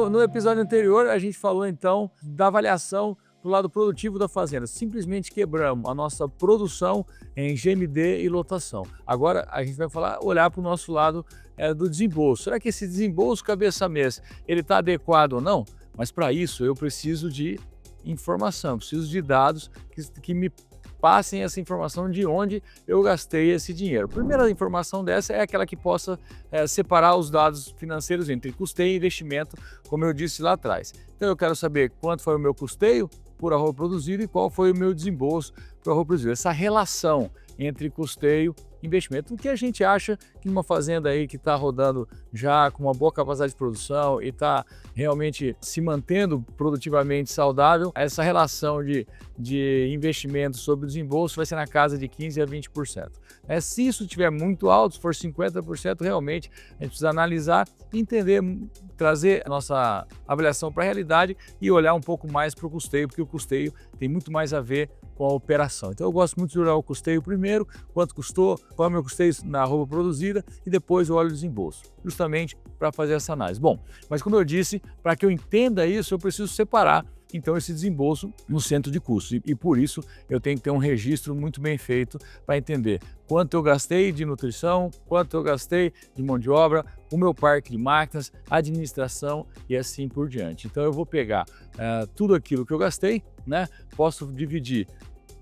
No episódio anterior, a gente falou então da avaliação do lado produtivo da fazenda. Simplesmente quebramos a nossa produção em GMD e lotação. Agora a gente vai olhar para o nosso lado do desembolso. Será que esse desembolso cabeça a mês ele está adequado ou não? Mas para isso eu preciso de informação, preciso de dados que me passem essa informação de onde eu gastei esse dinheiro. A primeira informação dessa é aquela que possa separar os dados financeiros entre custeio e investimento, como eu disse lá atrás. Então eu quero saber quanto foi o meu custeio por arroba produzido e qual foi o meu desembolso por arroba produzido. Essa relação entre custeio e investimento, o que a gente acha que uma fazenda aí que está rodando já com uma boa capacidade de produção e está realmente se mantendo produtivamente saudável, essa relação de investimento sobre o desembolso vai ser na casa de 15% a 20%. Se isso estiver muito alto, se for 50%, realmente a gente precisa analisar, entender, trazer a nossa avaliação para a realidade e olhar um pouco mais para o custeio, porque o custeio tem muito mais a ver com a operação. Então eu gosto muito de olhar o custeio primeiro, quanto custou, qual é o meu custeio na arroba produzida e depois eu olho o desembolso, justamente para fazer essa análise. Bom, mas como eu disse, para que eu entenda isso, eu preciso separar então esse desembolso no centro de custos e por isso eu tenho que ter um registro muito bem feito para entender quanto eu gastei de nutrição, quanto eu gastei de mão de obra, o meu parque de máquinas, administração e assim por diante. Então eu vou pegar tudo aquilo que eu gastei, né? Posso dividir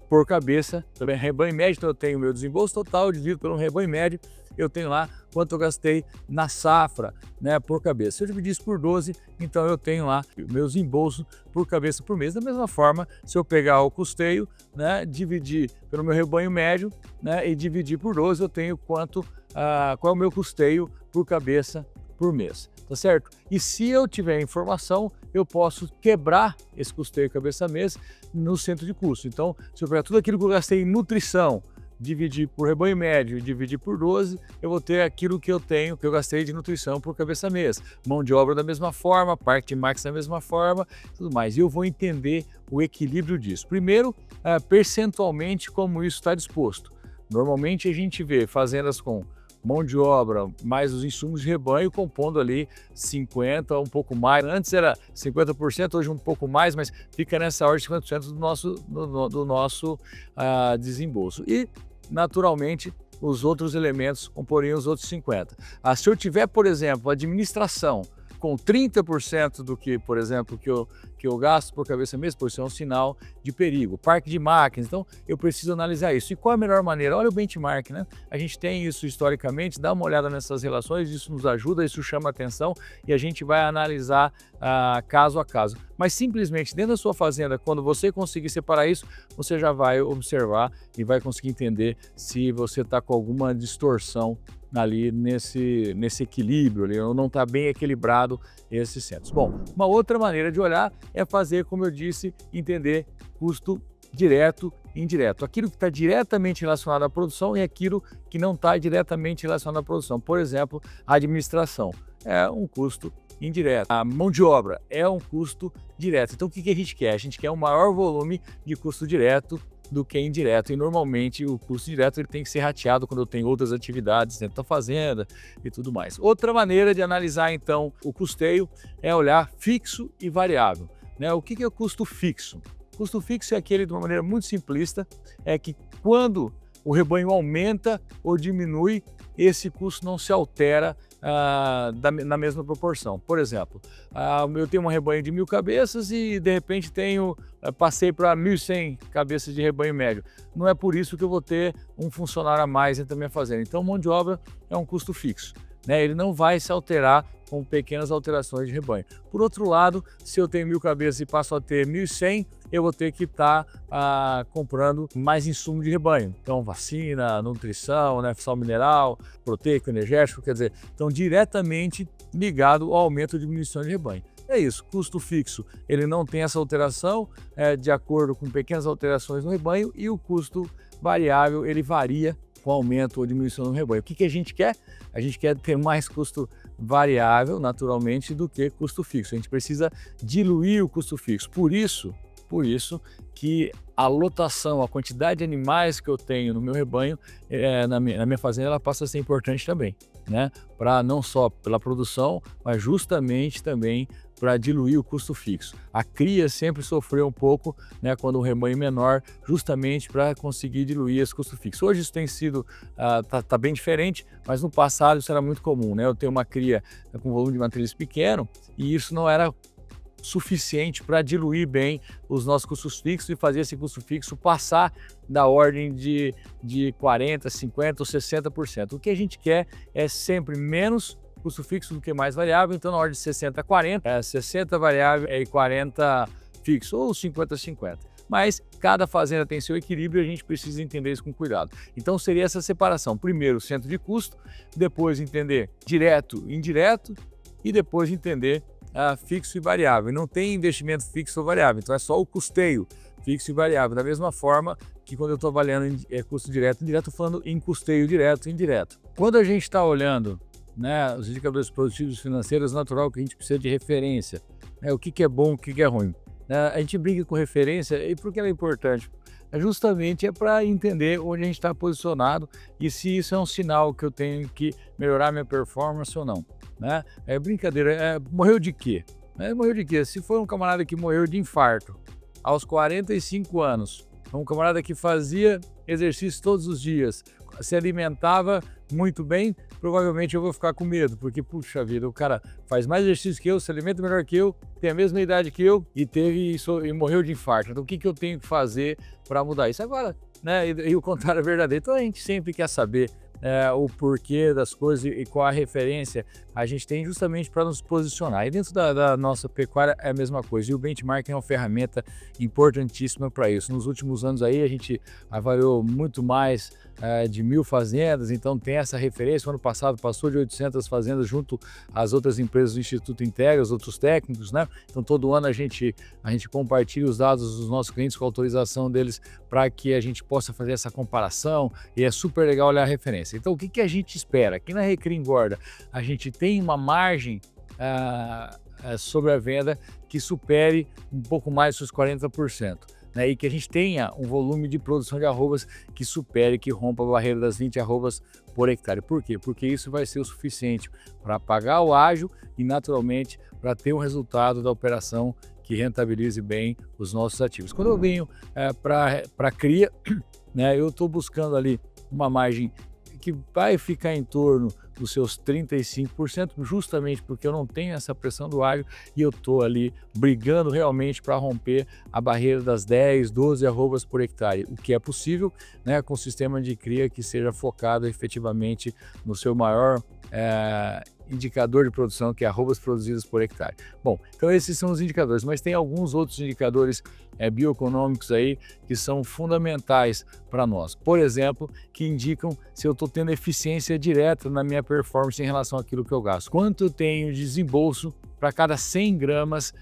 por cabeça, também rebanho médio, então eu tenho o meu desembolso total, dividido pelo rebanho médio, eu tenho lá quanto eu gastei na safra, né, por cabeça. Se eu dividir isso por 12, então eu tenho lá meus desembolsos por cabeça por mês. Da mesma forma, se eu pegar o custeio, né, dividir pelo meu rebanho médio, né, e dividir por 12, eu tenho qual é o meu custeio por cabeça por mês, tá certo? E se eu tiver informação, eu posso quebrar esse custeio cabeça mês no centro de custo. Então, se eu pegar tudo aquilo que eu gastei em nutrição, dividir por rebanho médio e dividir por 12, eu vou ter aquilo que eu tenho, que eu gastei de nutrição por cabeça mês. Mão de obra da mesma forma, parque de máquinas da mesma forma, tudo mais. E eu vou entender o equilíbrio disso. Primeiro, percentualmente como isso está disposto. Normalmente a gente vê fazendas com mão de obra mais os insumos de rebanho compondo ali 50%, um pouco mais. Antes era 50%, hoje um pouco mais, mas fica nessa ordem de 50% do nosso desembolso. E, naturalmente, os outros elementos comporiam os outros 50%. Se eu tiver, por exemplo, administração com 30% do que, por exemplo, que eu gasto por cabeça mês, por isso é um sinal de perigo. Parque de máquinas, então eu preciso analisar isso. E qual a melhor maneira? Olha o benchmark, né? A gente tem isso historicamente, dá uma olhada nessas relações, isso nos ajuda, isso chama atenção e a gente vai analisar caso a caso. Mas simplesmente dentro da sua fazenda, quando você conseguir separar isso, você já vai observar e vai conseguir entender se você está com alguma distorção ali nesse equilíbrio, ali, ou não está bem equilibrado esses centros. Bom, uma outra maneira de olhar é fazer, como eu disse, entender custo direto e indireto. Aquilo que está diretamente relacionado à produção e aquilo que não está diretamente relacionado à produção. Por exemplo, a administração é um custo indireto. A mão de obra é um custo direto. Então o que a gente quer? A gente quer um maior volume de custo direto do que indireto, e normalmente o custo direto ele tem que ser rateado quando eu tenho outras atividades dentro da fazenda e tudo mais. Outra maneira de analisar então o custeio é olhar fixo e variável, né? O que é o custo fixo? O custo fixo é aquele, de uma maneira muito simplista, é que quando o rebanho aumenta ou diminui, esse custo não se altera na mesma proporção. Por exemplo, eu tenho um rebanho de 1.000 cabeças e de repente passei para 1.100 cabeças de rebanho médio. Não é por isso que eu vou ter um funcionário a mais dentro da minha fazenda. Então, mão de obra é um custo fixo, né? Ele não vai se alterar com pequenas alterações de rebanho. Por outro lado, se eu tenho 1.000 cabeças e passo a ter 1.100, eu vou ter que estar comprando mais insumo de rebanho. Então, vacina, nutrição, né, sal mineral, proteico, energético, quer dizer, estão diretamente ligado ao aumento ou diminuição de rebanho. É isso, custo fixo, ele não tem essa alteração de acordo com pequenas alterações no rebanho, e o custo variável, ele varia com aumento ou diminuição no rebanho. O que a gente quer? A gente quer ter mais custo variável, naturalmente, do que custo fixo. A gente precisa diluir o custo fixo. Por isso que a lotação, a quantidade de animais que eu tenho no meu rebanho, na minha fazenda, ela passa a ser importante também, né? Para não só pela produção, mas justamente também para diluir o custo fixo. A cria sempre sofreu um pouco, né, quando o rebanho menor, justamente para conseguir diluir esse custo fixo. Hoje isso tem sido, tá bem diferente, mas no passado isso era muito comum, né? Eu tenho uma cria com volume de matrizes pequeno e isso não era suficiente para diluir bem os nossos custos fixos e fazer esse custo fixo passar da ordem de 40%, 50% ou 60%. O que a gente quer é sempre menos custo fixo do que mais variável, então na ordem de 60 a 40, 60 variável e 40 fixo, ou 50 a 50. Mas cada fazenda tem seu equilíbrio e a gente precisa entender isso com cuidado. Então seria essa separação. Primeiro, centro de custo, depois entender direto e indireto e depois entender fixo e variável. Não tem investimento fixo ou variável, então é só o custeio fixo e variável. Da mesma forma que quando eu estou avaliando custo direto e indireto, estou falando em custeio direto e indireto. Quando a gente está olhando, né, os indicadores produtivos financeiros, natural que a gente precisa de referência, né, o que é bom, o que é ruim. A gente brinca com referência e por que ela é importante? Justamente para entender onde a gente está posicionado e se isso é um sinal que eu tenho que melhorar minha performance ou não. Né? É brincadeira, morreu de quê? Morreu de quê? Se for um camarada que morreu de infarto aos 45 anos, um camarada que fazia exercício todos os dias, se alimentava muito bem, provavelmente eu vou ficar com medo, porque, puxa vida, o cara faz mais exercício que eu, se alimenta melhor que eu, tem a mesma idade que eu e teve isso e morreu de infarto. Então, o que eu tenho que fazer para mudar isso? Agora, né? E o contrário é verdadeiro. Então, a gente sempre quer saber o porquê das coisas e qual a referência a gente tem justamente para nos posicionar. E dentro da nossa pecuária é a mesma coisa. E o benchmarking é uma ferramenta importantíssima para isso. Nos últimos anos aí a gente avaliou muito mais de 1.000 fazendas, então tem essa referência. O ano passado passou de 800 fazendas junto às outras empresas do Instituto Integra, os outros técnicos, né? Então todo ano a gente compartilha os dados dos nossos clientes com a autorização deles para que a gente possa fazer essa comparação e é super legal olhar a referência. Então o que a gente espera? Aqui na Recria Engorda a gente tem uma margem sobre a venda que supere um pouco mais dos 40%. Né, e que a gente tenha um volume de produção de arrobas que supere, que rompa a barreira das 20 arrobas por hectare. Por quê? Porque isso vai ser o suficiente para pagar o ágio e, naturalmente, para ter um resultado da operação que rentabilize bem os nossos ativos. Quando eu venho para cria, né, eu estou buscando ali uma margem que vai ficar em torno dos seus 35%, justamente porque eu não tenho essa pressão do ágio e eu estou ali brigando realmente para romper a barreira das 10, 12 arrobas por hectare, o que é possível, né, com um sistema de cria que seja focado efetivamente no seu maior indicador de produção, que é arrobas produzidas por hectare. Bom, então esses são os indicadores, mas tem alguns outros indicadores bioeconômicos aí que são fundamentais para nós. Por exemplo, que indicam se eu estou tendo eficiência direta na minha performance em relação àquilo que eu gasto. Quanto eu tenho de desembolso para cada 100 gramas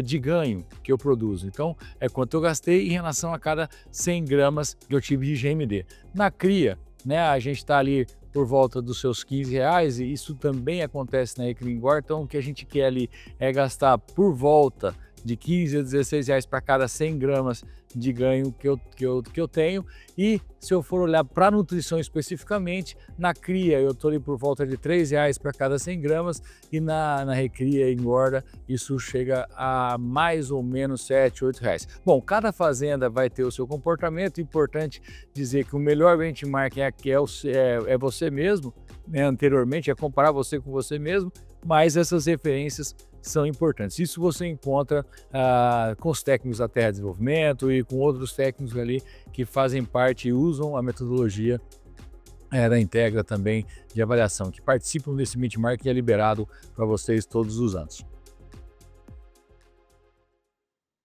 de ganho que eu produzo. Então, é quanto eu gastei em relação a cada 100 gramas que eu tive de GMD. Na cria, né, a gente está ali por volta dos seus R$15 e isso também acontece na Recria Engorda. Então o que a gente quer ali é gastar por volta de R$15 a R$16 para cada 100 gramas de ganho que eu tenho. E se eu for olhar para a nutrição especificamente, na cria eu estou ali por volta de R$3 para cada 100 gramas e na Recria Engorda isso chega a mais ou menos R$7, R$8. Bom, cada fazenda vai ter o seu comportamento. Importante dizer que o melhor benchmark é você mesmo, né? Anteriormente é comparar você com você mesmo, mas essas referências são importantes. Isso você encontra com os técnicos da Terra Desenvolvimento e com outros técnicos ali que fazem parte e usam a metodologia da Integra também de avaliação, que participam desse benchmark que é liberado para vocês todos os anos.